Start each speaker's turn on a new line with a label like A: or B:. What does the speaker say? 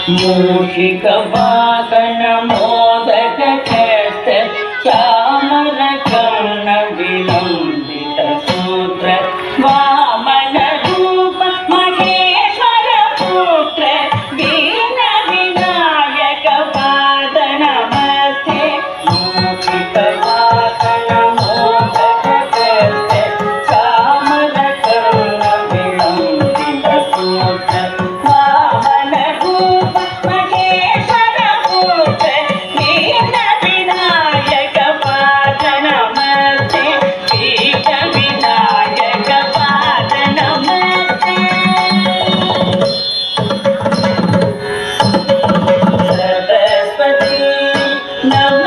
A: मूषिक वाहन मोदक चामर कर्ण विलंबित सूत्र वामन रूप महेश्वर पुत्र दीन विनायक पाद नमस्ते मूषिक वाहन मोदक चामर कर्ण विलंबित सूत्र वामन रूप महेश्वर पुत्र दीन विनायक पाद नमस्ते दीन विनायक पाद नमस्ते सरस्वती नमः